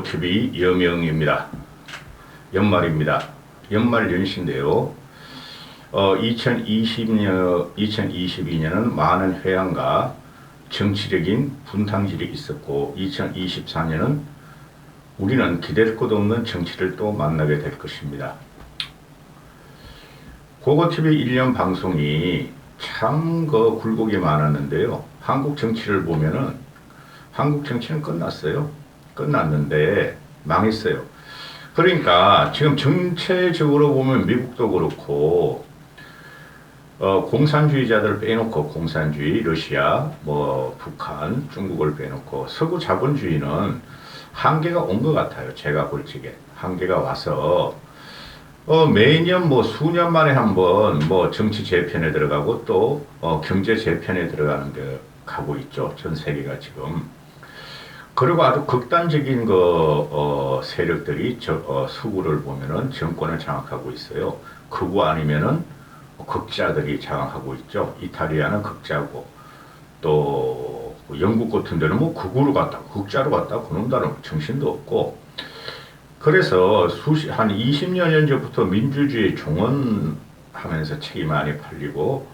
TV 여명입니다. 연말입니다. 연말 연시인데요. 2022년은 많은 회한과 정치적인 분탕질이 있었고, 2024년은 우리는 기댈 것 없는 정치를 또 만나게 될 것입니다. 고고TV 1년 방송이 참 굴곡이 많았는데요. 한국 정치를 보면은 한국 정치는 끝났는데 망했어요. 그러니까 지금 전체적으로 보면 미국도 그렇고 공산주의자들 빼놓고, 공산주의, 러시아, 북한, 중국을 빼놓고 서구 자본주의는 한계가 온 것 같아요. 제가 볼 적에 한계가 와서 매년 수년 만에 한번 정치 재편에 들어가고 또 경제 재편에 들어가는 게 가고 있죠. 전 세계가 지금. 그리고 아주 극단적인 세력들이 서구를 보면은 정권을 장악하고 있어요. 극우 아니면은 극자들이 장악하고 있죠. 이탈리아는 극자고, 또 영국 같은 데는 극우로 갔다 극자로 갔다 그런다는 정신도 없고. 그래서 한 20여 년 전부터 민주주의 종언하면서 책이 많이 팔리고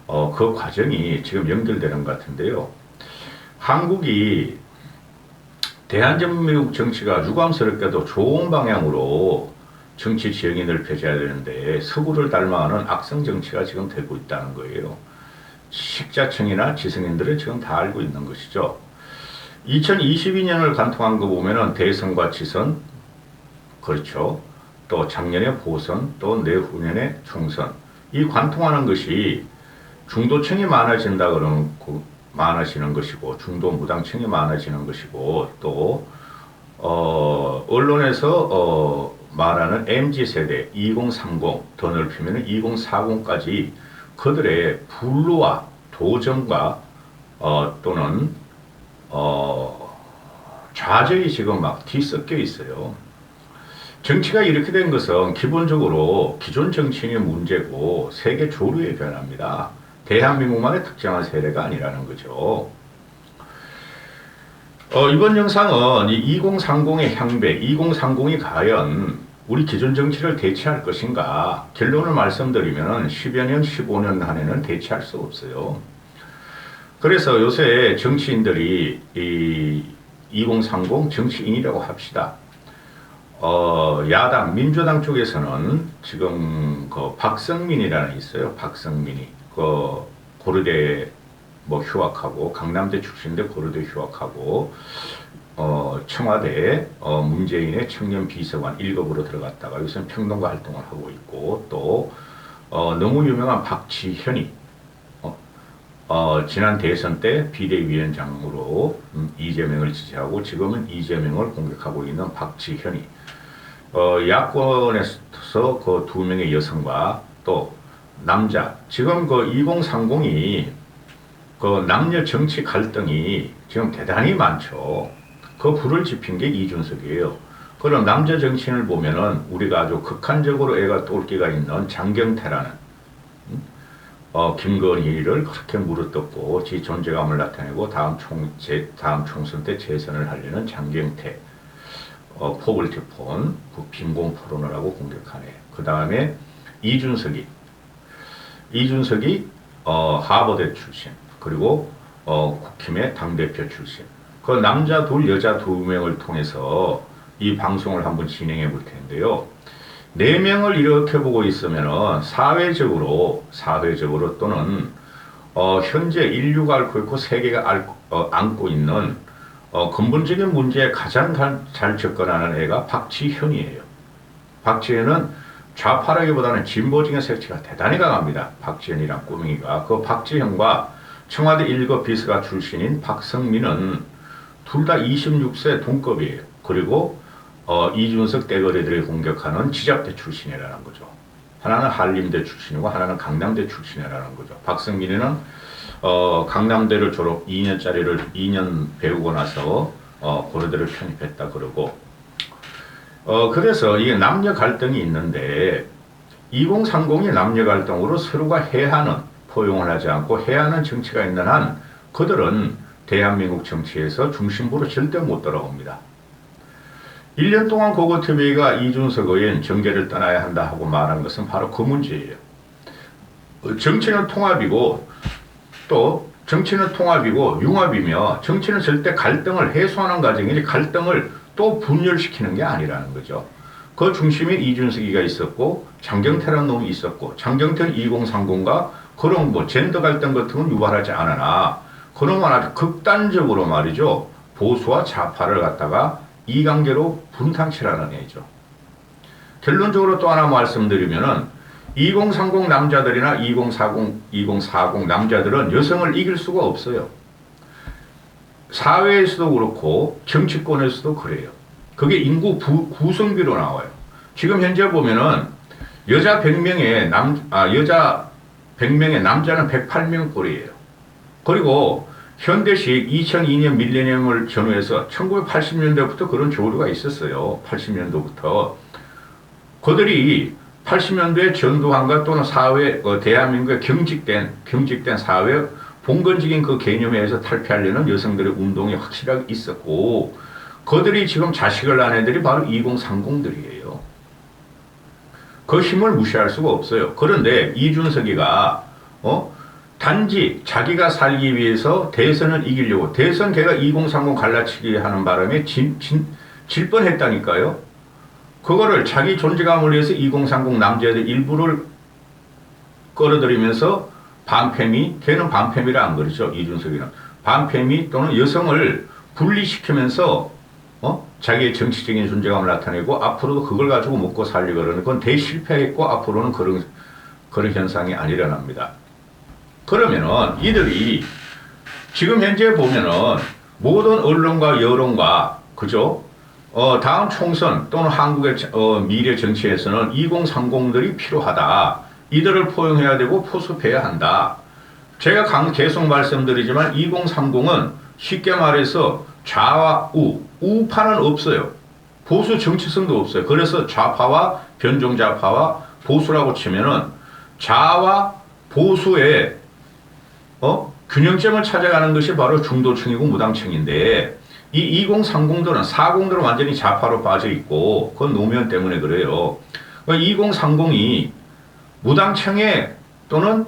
그 과정이 지금 연결되는 것 같은데요. 한국이 대한민국 정치가 유감스럽게도 좋은 방향으로 정치 지형이 넓혀져야 되는데 서구를 닮아가는 악성 정치가 지금 되고 있다는 거예요. 식자층이나 지성인들은 지금 다 알고 있는 것이죠. 2022년을 관통한 거 보면은 대선과 지선, 그렇죠. 또 작년에 보선, 또 내후년에 총선. 이 관통하는 것이 중도층이 많아지는 것이고, 중도 무당층이 많아지는 것이고, 또 언론에서 말하는 MZ세대 2030, 더 넓히면 2040까지 그들의 분노와 도전과 또는 좌절이 지금 막 뒤섞여 있어요. 정치가 이렇게 된 것은 기본적으로 기존 정치인의 문제고 세계 조류의 변화입니다. 대한민국만의 특정한 세례가 아니라는 거죠. 이번 영상은 이 2030의 향배, 2030이 과연 우리 기존 정치를 대체할 것인가, 결론을 말씀드리면 10여 년, 15년 안에는 대체할 수 없어요. 그래서 요새 정치인들이 이 2030 정치인이라고 합시다. 야당, 민주당 쪽에서는 지금 박성민이라는 있어요. 박성민이. 고려대 휴학하고, 강남대 출신인데 고려대 휴학하고, 청와대 문재인의 청년 비서관 1급으로 들어갔다가 요새는 평론가 활동을 하고 있고, 또 너무 유명한 박지현이 지난 대선 때 비대위원장으로 이재명을 지지하고 지금은 이재명을 공격하고 있는 박지현이 야권에서 그 두 명의 여성과 또 남자, 지금 2030이 남녀 정치 갈등이 지금 대단히 많죠. 그 불을 지핀 게 이준석이에요. 그런 남자 정치인을 보면은 우리가 아주 극한적으로 애가 똘끼가 있는 장경태라는 김건희를 그렇게 물어뜯고 지 존재감을 나타내고 다음 총선 때 재선을 하려는 장경태, 포글티폰, 빈공 토론을 하고 공격하네. 그 다음에 이준석이 하버드 출신, 그리고 국힘의 당대표 출신. 그 남자 둘, 여자 두 명을 통해서 이 방송을 한번 진행해 볼 텐데요. 네 명을 이렇게 보고 있으면은 사회적으로 또는 현재 인류가 앓고 있고 세계가 안고 있는 근본적인 문제에 가장 잘 접근하는 애가 박지현이에요. 박지현은 좌파라기보다는 진보적인 색채가 대단히 강합니다. 박지현이란 꼬맹이가. 그 박지현과 청와대 1급 비서가 출신인 박성민은 둘 다 26세 동급이에요. 그리고 이준석 떼거리들을 공격하는 지잡대 출신이라는 거죠. 하나는 한림대 출신이고 하나는 강남대 출신이라는 거죠. 박성민이는 강남대를 졸업 2년 배우고 나서 고려대를 편입했다 그러고, 그래서 이게 남녀 갈등이 있는데 2030이 남녀 갈등으로 서로가 해하는, 포용을 하지 않고 해하는 정치가 있는 한 그들은 대한민국 정치에서 중심부로 절대 못 돌아옵니다. 1년 동안 고거TV가 이준석 의원 정계를 떠나야 한다 하고 말한 것은 바로 그 문제예요. 정치는 통합이고 또 정치는 통합이고 융합이며 정치는 절대 갈등을 해소하는 과정이지 갈등을 또 분열시키는 게 아니라는 거죠. 그 중심에 이준석이가 있었고 장경태라는 놈이 있었고 장경태는 2030과 그런 뭐 젠더 갈등 같은 건 유발하지 않으나 그런 건 아주 극단적으로 말이죠. 보수와 좌파를 갖다가 이관계로 분탕치라는 애죠. 결론적으로 또 하나 말씀드리면은 2030 남자들이나 2040 남자들은 여성을 이길 수가 없어요. 사회에서도 그렇고 정치권에서도 그래요. 그게 인구 구성비로 나와요. 지금 현재 보면은 여자 100명에 여자 100명에 남자는 108명 꼴이에요. 그리고 현대식 2002년 밀레니엄을 전후해서 1980년대부터 그런 조류가 있었어요. 80년도부터. 그들이 80년도에 전두환과 또는 사회, 대한민국의 경직된 사회, 봉건적인 그 개념에 의해서 탈피하려는 여성들의 운동이 확실하게 있었고, 그들이 지금 자식을 낳은 애들이 바로 2030들이에요. 그 힘을 무시할 수가 없어요. 그런데 이준석이가, 단지 자기가 살기 위해서 대선을 이기려고, 대선 걔가 2030 갈라치기 하는 바람에 질 뻔했다니까요. 그거를 자기 존재감을 위해서 2030 남자애들 일부를 끌어들이면서 반패미, 걔는 반패미라 안 그러죠. 이준석이는. 반패미 또는 여성을 분리시키면서, 자기의 정치적인 존재감을 나타내고 앞으로도 그걸 가지고 먹고 살려고 그러는 건 대실패했고 앞으로는 그런 현상이 안 일어납니다. 그러면은 이들이 지금 현재 보면은 모든 언론과 여론과, 그죠? 다음 총선 또는 한국의 미래 정치에서는 2030들이 필요하다. 이들을 포용해야 되고 포섭해야 한다. 제가 계속 말씀드리지만 2030은 쉽게 말해서 좌와 우파는 없어요. 보수 정치성도 없어요. 그래서 좌파와 변종좌파와 보수라고 치면은 좌와 보수의 균형점을 찾아가는 것이 바로 중도층이고 무당층인데 이 2030들은 40들은 완전히 좌파로 빠져 있고 그건 노무현 때문에 그래요. 2030이 무당층에 또는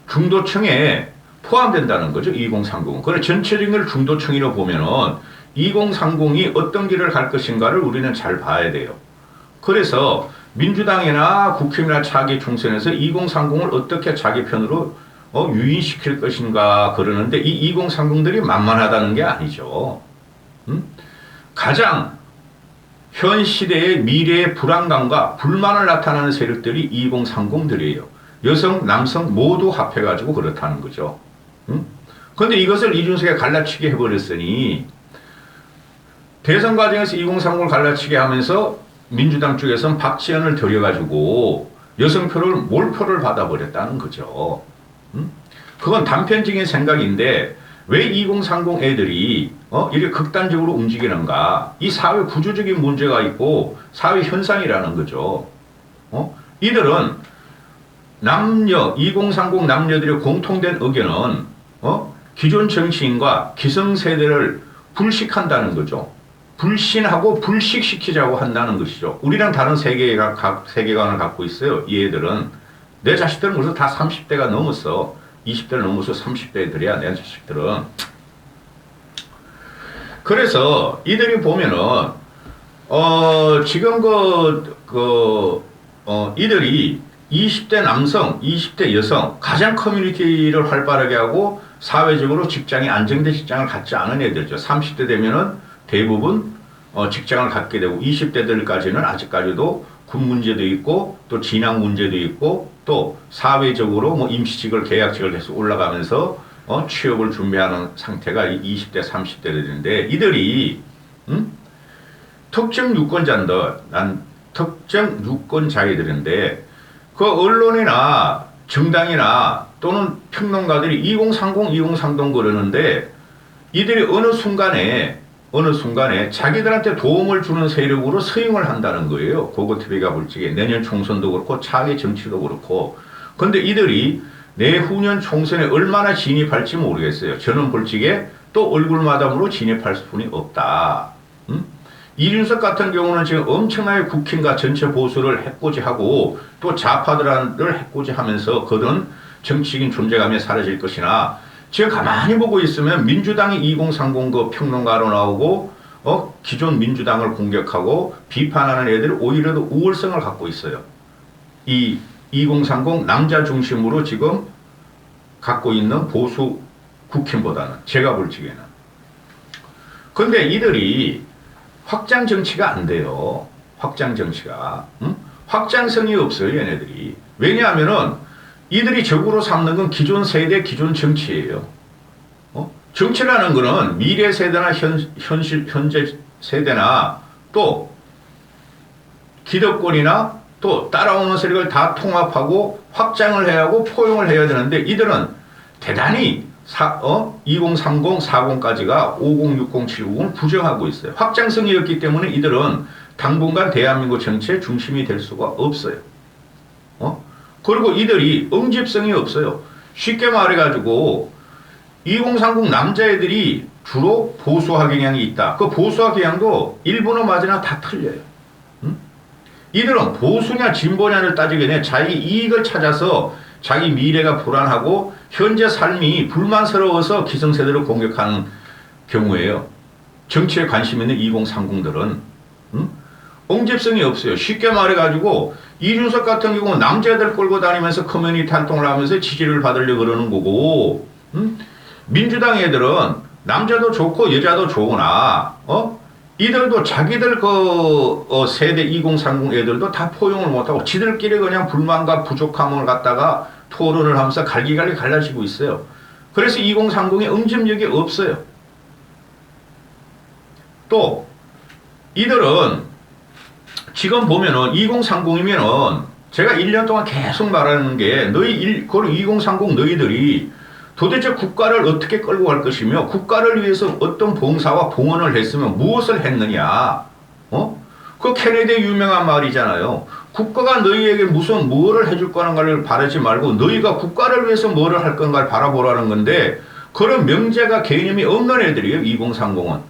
중도층에 포함된다는 거죠. 2030은. 그래 전체적인 걸 중도층이라고 보면은 2030이 어떤 길을 갈 것인가를 우리는 잘 봐야 돼요. 그래서 민주당이나 국힘이나 차기 총선에서 2030을 어떻게 자기 편으로 유인시킬 것인가 그러는데 이 2030들이 만만하다는 게 아니죠. 가장 현 시대의 미래의 불안감과 불만을 나타내는 세력들이 2030들이에요. 여성, 남성 모두 합해가지고 그렇다는 거죠. 그런데 이것을 이준석이 갈라치게 해버렸으니 대선 과정에서 2030을 갈라치게 하면서 민주당 쪽에서는 박지원을 들여가지고 여성표를 몰표를 받아버렸다는 거죠. 그건 단편적인 생각인데 왜 2030 애들이 이렇게 극단적으로 움직이는가? 이 사회 구조적인 문제가 있고 사회 현상이라는 거죠. 이들은 2030 남녀들의 공통된 의견은 기존 정치인과 기성세대를 불식한다는 거죠. 불신하고 불식시키자고 한다는 것이죠. 우리랑 다른 세계관을 갖고 있어요. 이 애들은. 내 자식들은 벌써 다 30대가 넘었어. 20대를 넘어서 30대들이야. 내 자식들은. 그래서 이들이 보면은 지금 이들이 20대 남성, 20대 여성 가장 커뮤니티를 활발하게 하고 사회적으로 직장이 안정된 직장을 갖지 않은 애들이죠. 30대 되면은 대부분 직장을 갖게 되고 20대들까지는 아직까지도 군 문제도 있고 또 진학 문제도 있고 또 사회적으로 뭐 임시직을 계약직을 계속 올라가면서 취업을 준비하는 상태가 20대 30대들인데 이들이 특정 유권자들인데 그 언론이나 정당이나 또는 평론가들이 2030 그러는데 이들이 어느 순간에 자기들한테 도움을 주는 세력으로 서용을 한다는 거예요. 고거TV가 볼 적에 내년 총선도 그렇고 차기 정치도 그렇고. 근데 이들이 내후년 총선에 얼마나 진입할지 모르겠어요. 저는 볼 적에 또 얼굴마담으로 진입할 수는 없다. 이준석 같은 경우는 지금 엄청나게 국힘과 전체 보수를 해코지하고 또 좌파들을 해코지하면서 그들은 정치적인 존재감이 사라질 것이나 지금 가만히 보고 있으면 민주당이 2030 그 평론가로 나오고 기존 민주당을 공격하고 비판하는 애들이 오히려 더 우월성을 갖고 있어요. 이 2030 남자 중심으로 지금 갖고 있는 보수 국힘보다는 제가 볼 적에는. 근데 이들이 확장 정치가 안 돼요. 확장 정치가. 확장성이 없어요, 얘네들이. 왜냐하면은 이들이 적으로 삼는 건 기존 세대, 기존 정치예요. 정치라는 거는 미래 세대나 현재 세대나 또 기득권이나 또 따라오는 세력을 다 통합하고 확장을 해야 하고 포용을 해야 되는데 이들은 대단히 2030, 40까지가 50, 60, 70을 부정하고 있어요. 확장성이 없기 때문에 이들은 당분간 대한민국 정치의 중심이 될 수가 없어요. 그리고 이들이 응집성이 없어요. 쉽게 말해가지고 2030 남자애들이 주로 보수화 경향이 있다. 그 보수화 경향도 일본어 맞으나 다 틀려요. 이들은 보수냐 진보냐를 따지게 되면 자기 이익을 찾아서 자기 미래가 불안하고 현재 삶이 불만스러워서 기성세대를 공격하는 경우에요. 정치에 관심 있는 2030들은 응집성이 없어요. 쉽게 말해가지고 이준석 같은 경우는 남자애들 끌고 다니면서 커뮤니티 활동을 하면서 지지를 받으려고 그러는 거고 민주당 애들은 남자도 좋고 여자도 좋으나 이들도 자기들 세대 2030 애들도 다 포용을 못하고 지들끼리 그냥 불만과 부족함을 갖다가 토론을 하면서 갈기갈기 갈라지고 있어요. 그래서 2030의 응집력이 없어요. 또 이들은 지금 보면은 2030이면은 제가 1년 동안 계속 말하는 게 그 2030 너희들이 도대체 국가를 어떻게 끌고 갈 것이며 국가를 위해서 어떤 봉사와 봉헌을 했으면 무엇을 했느냐. 그 케네디의 유명한 말이잖아요. 국가가 너희에게 뭐를 해줄 거는가를 바라지 말고 너희가 국가를 위해서 뭐를 할 건가를 바라보라는 건데 그런 명제가 개념이 없는 애들이에요. 2030은.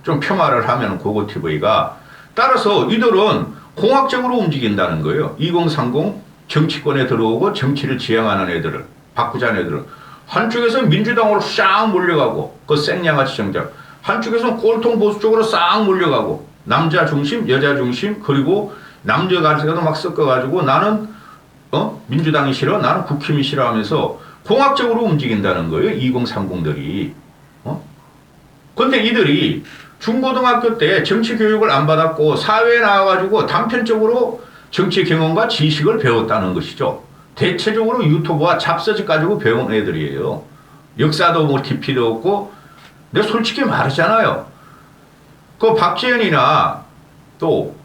좀 폄하를 하면 고고TV가. 따라서 이들은 공학적으로 움직인다는 거예요. 2030 정치권에 들어오고 정치를 지향하는 애들을. 바꾸자는 애들은 한쪽에서 민주당으로 싹 몰려가고 그 생양아치 정작 한쪽에서는 꼴통 보수 쪽으로 싹 몰려가고 남자 중심 여자 중심 그리고 남녀 가르쳐도 막 섞어가지고 나는 민주당이 싫어 나는 국힘이 싫어 하면서 공학적으로 움직인다는 거예요. 2030들이. 근데 이들이 중고등학교 때 정치 교육을 안 받았고 사회에 나와가지고 단편적으로 정치 경험과 지식을 배웠다는 것이죠. 대체적으로 유튜브와 잡서지 가지고 배운 애들이에요. 역사도 뭐 깊이도 없고, 내가 솔직히 말하잖아요. 그 박지현이나 또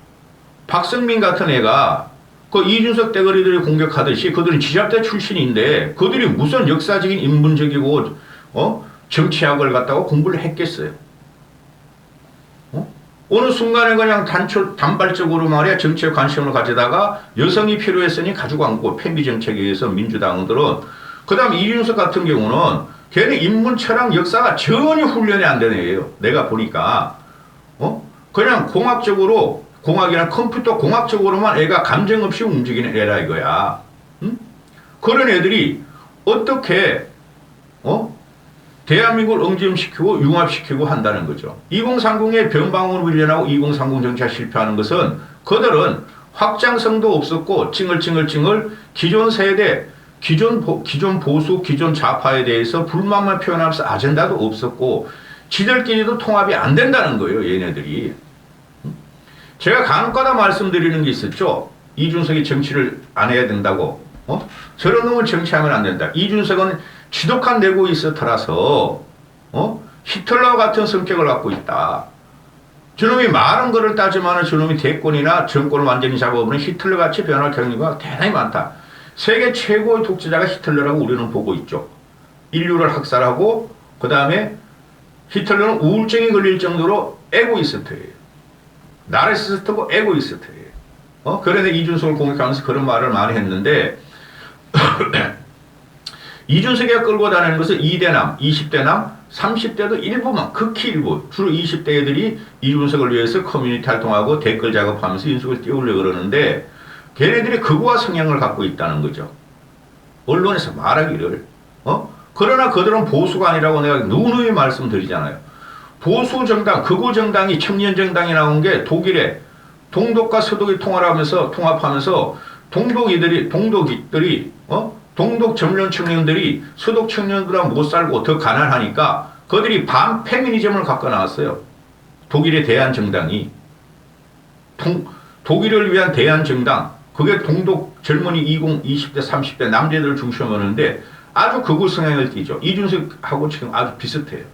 박성민 같은 애가 그 이준석 대거리들이 공격하듯이 그들은 지잡대 출신인데 그들이 무슨 역사적인 인문적이고 정치학을 갖다가 공부를 했겠어요. 어느 순간에 그냥 단발적으로 말이야 정치에 관심을 가지다가 여성이 필요했으니 가지고 앉고 패미 정책에 의해서 민주당들은 그 다음 이준석 같은 경우는 걔네 인문 철학 역사가 전혀 훈련이 안 되는 애예요. 내가 보니까 그냥 공학적으로 공학이나 컴퓨터 공학적으로만 애가 감정 없이 움직이는 애라 이거야. 그런 애들이 어떻게 대한민국을 응집시키고 융합시키고 한다는 거죠. 2030의 변방으로 밀려나고 2030 정치가 실패하는 것은 그들은 확장성도 없었고 찡얼찡얼 기존 세대, 기존 보수, 기존 좌파에 대해서 불만만 표현하면서 아젠다도 없었고 지들끼리도 통합이 안 된다는 거예요. 얘네들이. 제가 간혹가다 말씀드리는 게 있었죠. 이준석이 정치를 안 해야 된다고. 저런 놈은 정치하면 안 된다. 이준석은 지독한 내고이스트라서 히틀러 같은 성격을 갖고 있다. 저놈이 많은 거를 따지면 저놈이 대권이나 정권을 완전히 잡아보면 히틀러같이 변할 경우가 대단히 많다. 세계 최고의 독재자가 히틀러라고 우리는 보고 있죠. 인류를 학살하고 그 다음에 히틀러는 우울증이 걸릴 정도로 에고이스트예요. 나르시스트고 에고이스트예요. 그런데 이준석을 공격하면서 그런 말을 많이 했는데 이준석이가 끌고 다니는 것은 2대남, 20대남, 30대도 일부만, 극히 일부, 주로 20대 애들이 이준석을 위해서 커뮤니티 활동하고 댓글 작업하면서 인식을 띄우려고 그러는데 걔네들이 극우화 성향을 갖고 있다는 거죠. 언론에서 말하기를. 그러나 그들은 보수가 아니라고 내가 누누이 말씀드리잖아요. 보수 정당, 극우 정당이 청년 정당이 나온 게 독일에 동독과 서독이 통합하면서 동독이들이 동독 전련 청년들이 서독 청년들보다 못 살고 더 가난하니까 그들이 반페미니즘을 갖고 나왔어요. 독일의 대한정당이. 독일을 위한 대한정당. 그게 동독 젊은이 20, 20대, 30대 남자들을 중심으로 하는데 아주 극우 성향을 띠죠. 이준석하고 지금 아주 비슷해요.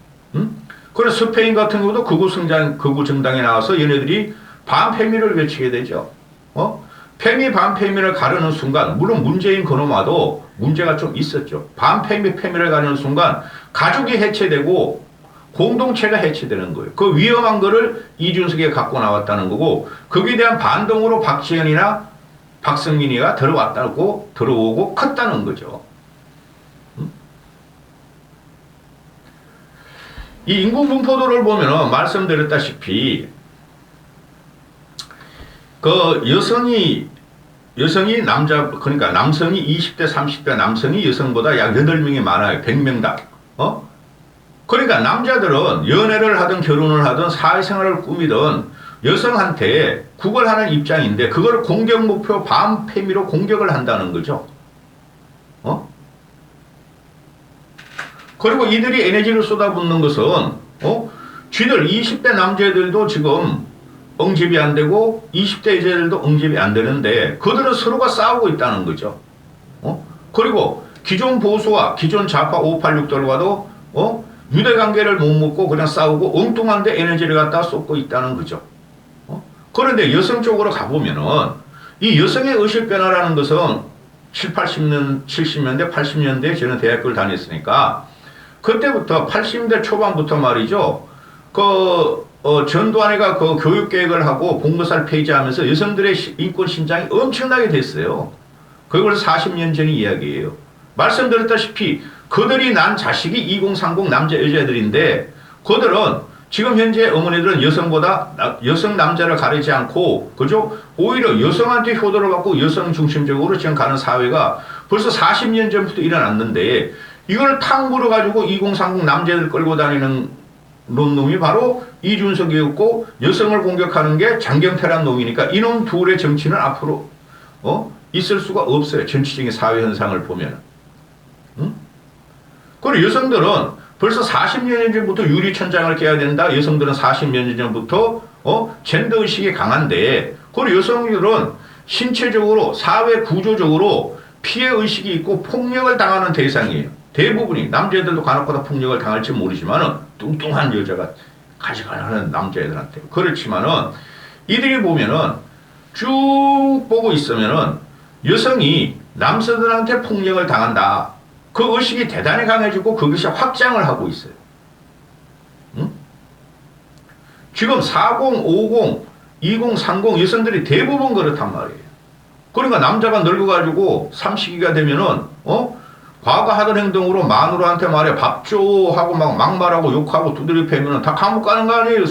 그래서 스페인 같은 경우도 극우 정당에 나와서 얘네들이 반페미를 외치게 되죠. 페미 반페미를 가르는 순간 물론 문재인 그놈아도 문제가 좀 있었죠. 반페미를 가르는 순간 가족이 해체되고 공동체가 해체되는 거예요. 그 위험한 거를 이준석이 갖고 나왔다는 거고 거기에 대한 반동으로 박지원이나 박성민이가 들어오고 컸다는 거죠. 이 인구 분포도를 보면은 말씀드렸다시피 그 여성이 그러니까 남성이 20대 30대 남성이 여성보다 약 8명이 많아요. 100명당. 그러니까 남자들은 연애를 하든 결혼을 하든 사회생활을 꾸미든 여성한테 구걸하는 입장인데 그걸 공격 목표 반페미로 공격을 한다는 거죠. 그리고 이들이 에너지를 쏟아붓는 것은 쥐들 20대 남자들도 지금 응집이 안 되고 20대 여자들도 응집이 안 되는데 그들은 서로가 싸우고 있다는 거죠. 그리고 기존 보수와 기존 좌파 586들과도 유대관계를 못 묻고 그냥 싸우고 엉뚱한데 에너지를 갖다 쏟고 있다는 거죠. 그런데 여성 쪽으로 가보면은 이 여성의 의식 변화라는 것은 70년대, 80년대에 저는 대학교를 다녔으니까 그때부터 80년대 초반부터 말이죠. 전두환이가 그 교육계획을 하고 봉고사를 폐지하면서 여성들의 인권 신장이 엄청나게 됐어요. 그걸 40년 전 이야기예요. 말씀드렸다시피 그들이 난 자식이 2030 남자 여자들인데 그들은 지금 현재 어머니들은 여성 남자를 가리지 않고 그죠? 오히려 여성한테 효도를 받고 여성 중심적으로 지금 가는 사회가 벌써 40년 전부터 일어났는데 이걸 탁 물어가지고 2030 남자들 끌고 다니는 놈이 바로 이준석이었고 여성을 공격하는 게 장경태란 놈이니까 이놈 둘의 정치는 앞으로 있을 수가 없어요. 전체적인 사회 현상을 보면. 그리고 여성들은 벌써 40년 전부터 유리천장을 깨야 된다. 여성들은 40년 전부터 젠더의식이 강한데 그리고 여성들은 신체적으로 사회 구조적으로 피해의식이 있고 폭력을 당하는 대상이에요. 대부분이 남자애들도 간혹가다 폭력을 당할지 모르지만은 뚱뚱한 여자가 가져가는 남자애들한테 그렇지만은 이들이 보면은 쭉 보고 있으면은 여성이 남성들한테 폭력을 당한다. 그 의식이 대단히 강해지고 그것이 확장을 하고 있어요. 지금 40, 50, 20, 30 여성들이 대부분 그렇단 말이에요. 그러니까 남자가 늙어가지고 30기가 되면은 과거 하던 행동으로 마누라한테 말해 밥 줘 하고 막 막말하고 욕하고 두드려 패면은 다 감옥 가는 거 아니에요.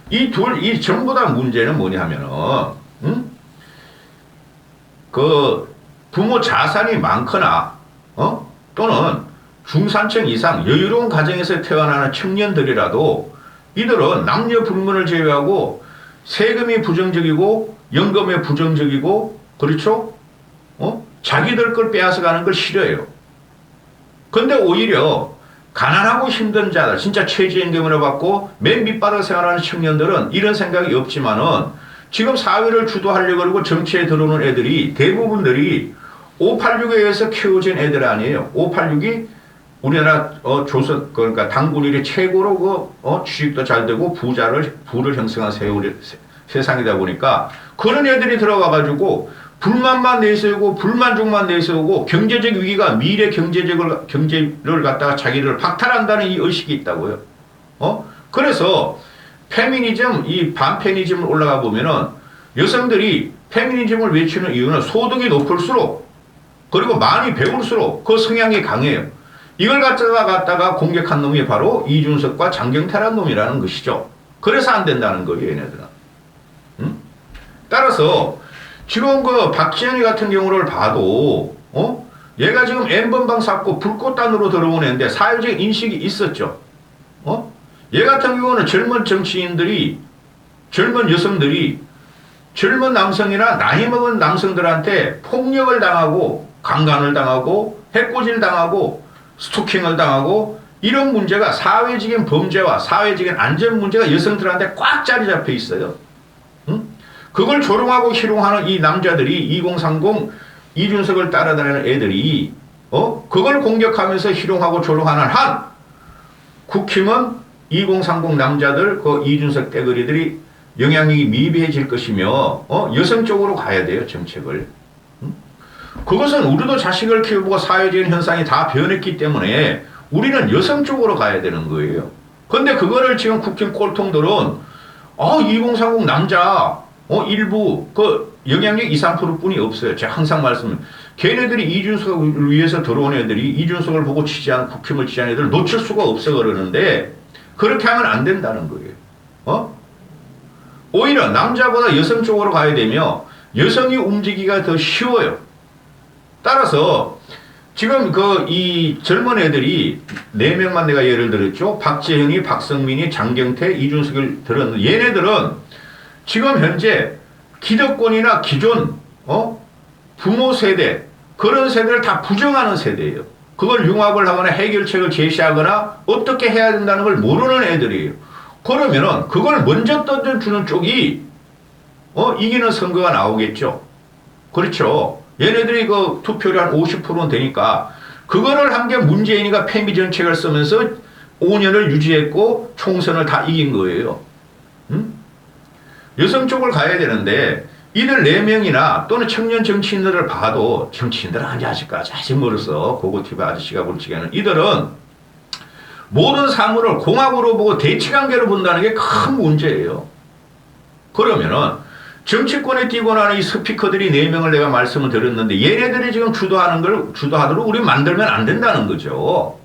이 전부 다 문제는 뭐냐 하면은 그 부모 자산이 많거나 또는 중산층 이상 여유로운 가정에서 태어나는 청년들이라도 이들은 남녀 불문을 제외하고 세금이 부정적이고 연금이 부정적이고 그렇죠? 자기들 걸 빼앗아 가는 걸 싫어해요. 근데 오히려 가난하고 힘든 자들 진짜 최저임금을 받고 맨 밑바닥 생활하는 청년들은 이런 생각이 없지만은 지금 사회를 주도하려고 그러고 정치에 들어오는 애들이 대부분들이 586에 의해서 키워진 애들 아니에요. 586이 우리나라 조선 그러니까 당군 일이 최고로 취직도 잘 되고 부를 형성한 세상이다 보니까 그런 애들이 들어와 가지고 불만만 내세우고 불만족만 내세우고 경제적 위기가 미래 경제를 갖다가 자기를 박탈한다는 이 의식이 있다고요. 그래서 페미니즘 이 반페미니즘을 올라가 보면은 여성들이 페미니즘을 외치는 이유는 소득이 높을수록 그리고 많이 배울수록 그 성향이 강해요. 이걸 갖다가 공격한 놈이 바로 이준석과 장경태라는 놈이라는 것이죠. 그래서 안 된다는 거예요, 얘네들은. 응? 따라서 지금 그 박지현이 같은 경우를 봐도 얘가 지금 N번방 샀고 불꽃단으로 들어온 애인데 사회적 인식이 있었죠. 얘 같은 경우는 젊은 정치인들이, 젊은 여성들이, 젊은 남성이나 나이 먹은 남성들한테 폭력을 당하고 강간을 당하고 해코지를 당하고 스토킹을 당하고 이런 문제가 사회적인 범죄와 사회적인 안전 문제가 여성들한테 꽉 자리 잡혀 있어요. 응? 그걸 조롱하고 희롱하는 이 남자들이 2030 이준석을 따라다니는 애들이 그걸 공격하면서 희롱하고 조롱하는 한 국힘은 2030 남자들 그 이준석 떼거리들이 영향력이 미비해질 것이며 여성 쪽으로 가야 돼요, 정책을. 그것은 우리도 자식을 키우고 사회적인 현상이 다 변했기 때문에 우리는 여성 쪽으로 가야 되는 거예요. 근데 그거를 지금 국힘 꼴통들은 2030 남자 일부 그 영향력 2, 3%뿐이 없어요. 제가 항상 말씀드립니다. 걔네들이 이준석을 위해서 들어온 애들이 이준석을 보고 지지한 국힘을 지지한 애들을 놓칠 수가 없어 그러는데 그렇게 하면 안 된다는 거예요. 오히려 남자보다 여성 쪽으로 가야 되며 여성이 움직이기가 더 쉬워요. 따라서 지금 이 젊은 애들이 4명만 내가 예를 들었죠. 박재현이, 박성민이, 장경태, 이준석을 들었는데 얘네들은 지금 현재 기득권이나 기존 부모 세대 그런 세대를 다 부정하는 세대예요. 그걸 융합을 하거나 해결책을 제시하거나 어떻게 해야 된다는 걸 모르는 애들이에요. 그러면은 그걸 먼저 던져주는 쪽이 이기는 선거가 나오겠죠. 그렇죠. 얘네들이 그 투표율이 한 50%는 되니까 그거를 한 게 문재인이가 패미 정책을 쓰면서 5년을 유지했고 총선을 다 이긴 거예요. 여성 쪽을 가야 되는데 이들 4명이나 또는 청년 정치인들을 봐도 정치인들은 아직까지 아직 멀어서 고고TV 아저씨가 볼지에는 이들은 모든 사물을 공학으로 보고 대치관계로 본다는 게 큰 문제예요. 그러면은 정치권에 뛰고 나는 이 스피커들이 4명을 내가 말씀을 드렸는데 얘네들이 지금 주도하도록 우리 만들면 안 된다는 거죠.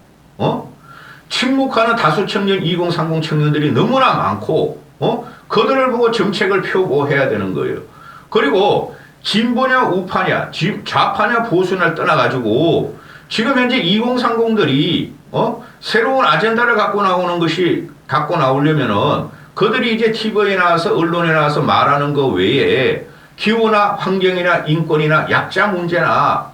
침묵하는 다수 청년 2030 청년들이 너무나 많고 그들을 보고 정책을 펴고 해야 되는 거예요. 그리고 진보냐 우파냐 좌파냐 보수냐를 떠나가지고 지금 현재 2030들이 새로운 아젠다를 갖고 나오려면은 그들이 이제 TV에 나와서 언론에 나와서 말하는 거 외에 기후나 환경이나 인권이나 약자 문제나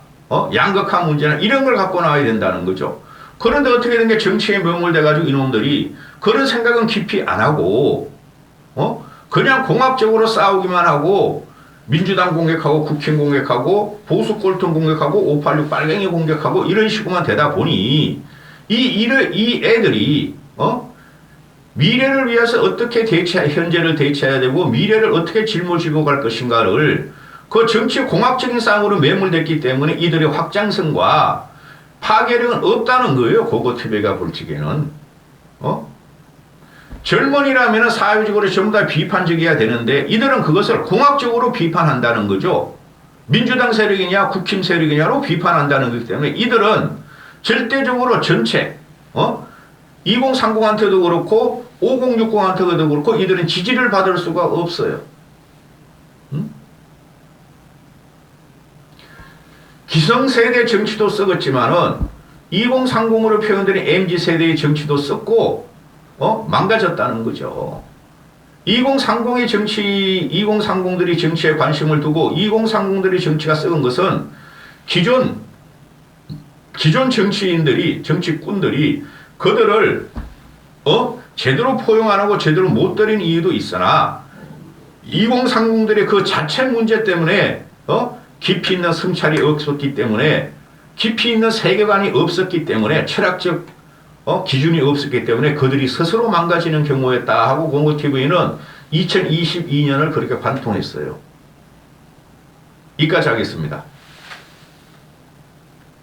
양극화 문제나 이런 걸 갖고 나와야 된다는 거죠. 그런데 어떻게 된 게 정치에 매몰돼가지고 이놈들이 그런 생각은 깊이 안 하고 그냥 공학적으로 싸우기만 하고 민주당 공격하고 국힘 공격하고 보수 꼴통 공격하고 586 빨갱이 공격하고 이런 식으로만 되다 보니 이 애들이 미래를 위해서 어떻게 현재를 대처해야 되고 미래를 어떻게 짊어지고 갈 것인가를 그 정치 공학적인 싸움으로 매몰됐기 때문에 이들의 확장성과 파괴력은 없다는 거예요. 고고TV가 볼 적에는. 젊은이라면 사회적으로 전부 다 비판적이어야 되는데 이들은 그것을 공학적으로 비판한다는 거죠. 민주당 세력이냐 국힘 세력이냐로 비판한다는 거기 때문에 이들은 절대적으로 전체 2030한테도 그렇고 5060한테도 그렇고 이들은 지지를 받을 수가 없어요. 기성세대 정치도 썩었지만은 2030으로 표현되는 MZ세대의 정치도 썩고 망가졌다는 거죠. 2030들이 정치에 관심을 두고 2030들이 정치가 썩은 것은 기존 정치인들이 정치꾼들이 그들을 제대로 포용 안 하고 제대로 못 들인 이유도 있으나 2030들의 그 자체 문제 때문에 깊이 있는 성찰이 없었기 때문에 깊이 있는 세계관이 없었기 때문에 철학적 기준이 없었기 때문에 그들이 스스로 망가지는 경우였다 하고 고고TV는 2022년을 그렇게 관통했어요. 이까지 하겠습니다.